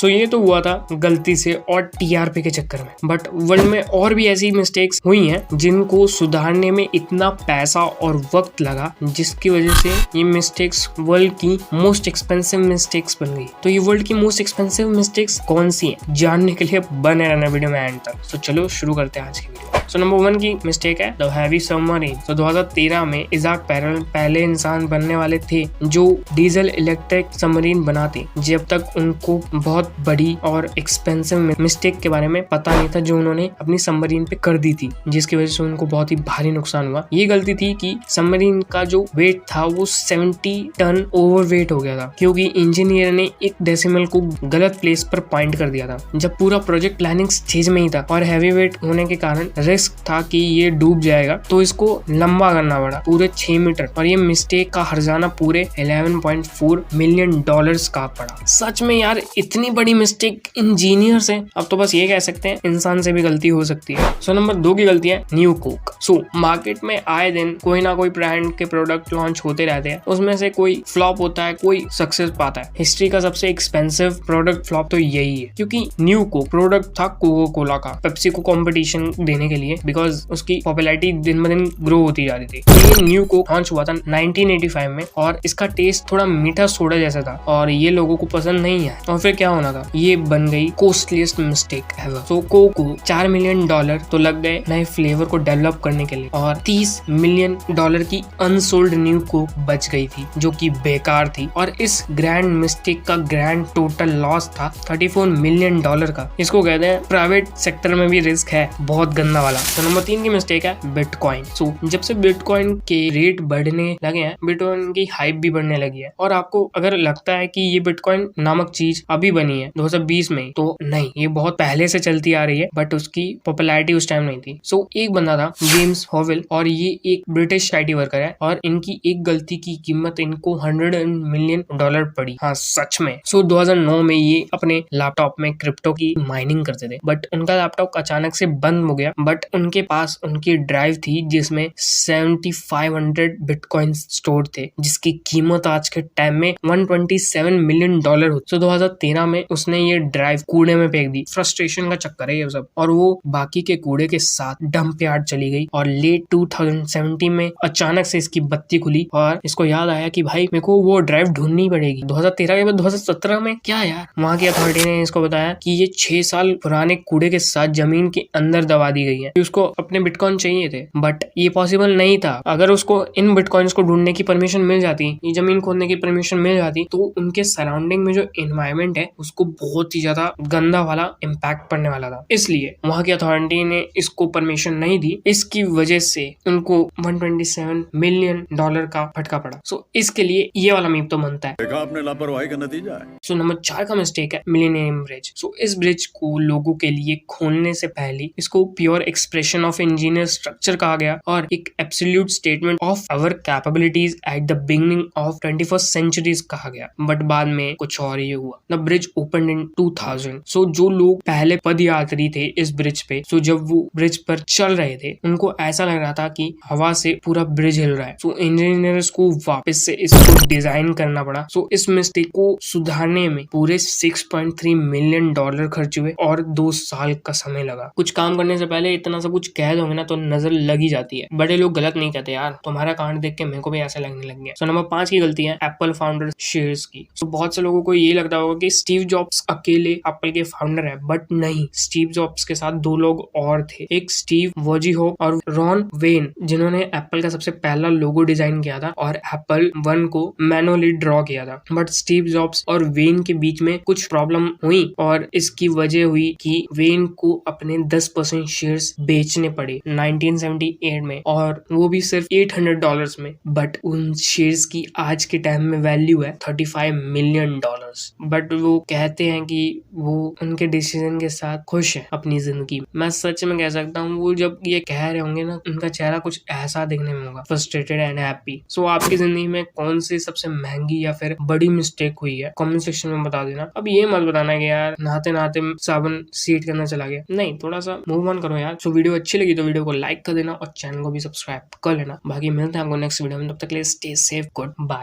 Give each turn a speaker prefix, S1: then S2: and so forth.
S1: सो ये तो हुआ था गलती से और टीआरपी के चक्कर में, बट वर्ल्ड में और भी ऐसी मिस्टेक्स हुई हैं जिनको सुधारने में इतना पैसा और वक्त लगा, जिसकी वजह से ये मिस्टेक्स वर्ल्ड की मोस्ट एक्सपेंसिव मिस्टेक्स बन गई। तो ये वर्ल्ड की मोस्ट एक्सपेंसिव मिस्टेक्स कौन सी हैं, जानने के लिए बने रहना वीडियो में एंड तक। तो चलो शुरू करते हैं आज की वीडियो। सो नंबर 1 की मिस्टेक है द हैवी सबमरीन। तो 2013 में इज़ाक पेरेल पहले इंसान बनने वाले थे जो डीजल इलेक्ट्रिक सबमरीन बनाते, जब तक उनको बहुत बड़ी और एक्सपेंसिव मिस्टेक के बारे में पता नहीं था जो उन्होंने अपनी सबमरीन पे कर दी थी, जिसकी वजह से उनको बहुत ही भारी नुकसान हुआ। ये गलती थी कि सबमरीन का जो वेट था वो 70 टन ओवरवेट हो गया था, क्योंकि इंजीनियर ने एक डेसिमल को गलत प्लेस पर पॉइंट कर दिया था जब पूरा प्रोजेक्ट प्लानिंग स्टेज में ही था, और हैवी वेट होने के कारण रिस्क था कि ये डूब जाएगा, तो इसको लंबा करना पड़ा पूरे 6 मीटर, और ये मिस्टेक का हर्जाना पूरे $11.4 मिलियन का पड़ा। सच में यार इतनी बड़ी मिस्टेक इंजीनियर से, अब तो बस ये कह सकते हैं इंसान से भी गलती हो सकती है। सो नंबर 2 की गलती है न्यू कोक। सो मार्केट में आए दिन कोई ना कोई ब्रांड के प्रोडक्ट लॉन्च होते रहते हैं, उसमें से कोई फ्लॉप होता है, कोई सक्सेस पाता है। हिस्ट्री का सबसे एक्सपेंसिव प्रोडक्ट फ्लॉप तो यही है, क्योंकि न्यू कोक प्रोडक्ट था कोका कोला का पेप्सी को कंपटीशन देने के लिए, बिकॉज उसकी पॉपुलैरिटी दिन ब दिन ग्रो होती जा रही थी। तो ये न्यू कोक लॉन्च हुआ था 1985 में, और इसका टेस्ट थोड़ा मीठा सोडा जैसा था, और ये लोगों को पसंद नहीं है। और फिर क्या होना था, ये बन गई कॉस्टलीस्ट मिस्टेक एवर। तो कोक को $4 मिलियन तो लग गए नए फ्लेवर को डेवलप करने के लिए, और $30 मिलियन की अनसोल्ड न्यू कोक बच गई थी, जो कि बेकार थी। और इस ग्रैंड मिस्टेक का ग्रैंड टोटल लॉस था $34 मिलियन का। इसको कहते हैं प्राइवेट सेक्टर में भी रिस्क है बहुत गंदा वाला। तो नंबर 3 की मिस्टेक है बिटकॉइन। सो जब से बिटकॉइन के रेट बढ़ने लगे हैं, बिटकॉइन की हाइप भी बढ़ने लगी है, और आपको अगर लगता है कि ये बिटकॉइन नामक चीज अभी बनी है 2020 में, तो नहीं, ये बहुत पहले से चलती आ रही है, बट उसकी पॉपुलैरिटी उस टाइम नहीं थी। सो एक बंदा था जेम्स हॉवेल, और ये एक ब्रिटिश आईटी वर्कर है, और इनकी एक गलती की कीमत इनको $100 मिलियन पड़ी। हाँ सच में। सो 2009 में ये अपने लैपटॉप में क्रिप्टो की माइनिंग करते थे, बट उनका लैपटॉप अचानक से बंद हो गया, बट उनके पास उनकी ड्राइव थी जिसमें 7500 बिटकॉइन स्टोर थे, जिसकी कीमत आज के टाइम में $127 मिलियन होती। तो 2013 में उसने ये ड्राइव कूड़े में फेंक दी। फ्रस्ट्रेशन का चक्कर है ये सब, और वो बाकी के कूड़े के साथ डंप यार्ड चली गई। और लेट 2017 में अचानक से इसकी बत्ती खुली, और इसको याद आया कि भाई मेरे को वो ड्राइव ढूंढनी पड़ेगी। 2013 के बाद 2017 में क्या यार, वहाँ की अथॉरिटी ने इसको बताया कि ये 6 साल पुराने कूड़े के साथ जमीन के अंदर दबा दी गई है। उसको अपने बिटकॉइन चाहिए थे, बट ये पॉसिबल नहीं था। अगर उसको इन बिटकॉइंस को ढूंढने की परमिशन मिल जाती, ये जमीन खोदने की परमिशन मिल जाती, तो उनके सराउंडिंग में जो एनवायरनमेंट है उसको बहुत ही ज्यादा गंदा वाला इम्पैक्ट पड़ने वाला था। इसलिए वहां की अथॉरिटी ने इसको परमिशन नहीं दी। इसकी वजह से उनको $127 मिलियन का फटका पड़ा। सो इसके लिए ये वाला मीम तो बनता है,
S2: देखा आपने लापरवाही का नतीजा है।
S1: सो नंबर 4 का मिस्टेक है मिलेनियम ब्रिज। सो इस ब्रिज को लोगों के लिए खोलने से पहले इसको pure expression of engineer structure कहा गया, और एक absolute statement of our capabilities at the beginning of 21st century कहा गया, बट बाद में कुछ और ये हुआ। The bridge open in 2000। So जो लोग पहले पदयात्री थे इस ब्रिज पे, सो जब वो ब्रिज पर चल रहे थे उनको ऐसा लग रहा था कि हवा से पूरा ब्रिज हिल रहा है। सो इंजीनियर्स को वापस से इसको डिजाइन करना पड़ा। सो इस मिस्टेक को सुधारने में पूरे $6.3 मिलियन खर्च हुए, और 2 साल का समय लगा। कुछ काम करने से पहले इतना सब कुछ कह दोगे ना तो नजर लगी जाती है। बड़े लोग गलत नहीं कहते यार, तुम्हारा कांड देख के मेरे को भी ऐसा लगने लग गया। सो नंबर 5 की गलती है एप्पल फाउंडर शेयर्स की। सो बहुत से लोगों को ये लगता होगा कि स्टीव जॉब्स अकेले एप्पल के फाउंडर है, बट नहीं, स्टीव जॉब्स के साथ 2 लोग और थे। एक स्टीव वॉजीहोक और रॉन वेन, जिन्होंने एप्पल का सबसे पहला लोगो डिजाइन किया था और एप्पल 1 को मैनुअली ड्रॉ किया था। बट स्टीव जॉब्स और वेन के बीच में कुछ प्रॉब्लम हुई, और इसकी वजह हुई कि वेन को अपने 10% शेयर्स बेचने पड़े 1978 में, और वो भी सिर्फ $800 में। बट उन शेयर्स की आज के टाइम में वैल्यू है $35 मिलियन। बट वो कहते हैं कि वो उनके डिसीजन के साथ खुश है अपनी जिंदगी। मैं सच में कह सकता हूँ वो जब ये कह रहे होंगे ना, उनका चेहरा कुछ ऐसा दिखने में होगा, फ्रस्ट्रेटेड एंड हैप्पी। सो आपकी जिंदगी में कौन सी सबसे महंगी या फिर बड़ी मिस्टेक हुई है, कमेंट सेक्शन में बता देना। अब ये मत बताना कि यार नहाते नहाते साबुन सीट करना चला गया, नहीं, थोड़ा सा मूव ऑन करो यार। सो वीडियो अच्छी लगी तो वीडियो को लाइक कर देना और चैनल को भी सब्सक्राइब कर लेना। बाकी मिलते हैं आपको नेक्स्ट वीडियो में, तब तक के लिए स्टे सेफ, गुड बाय।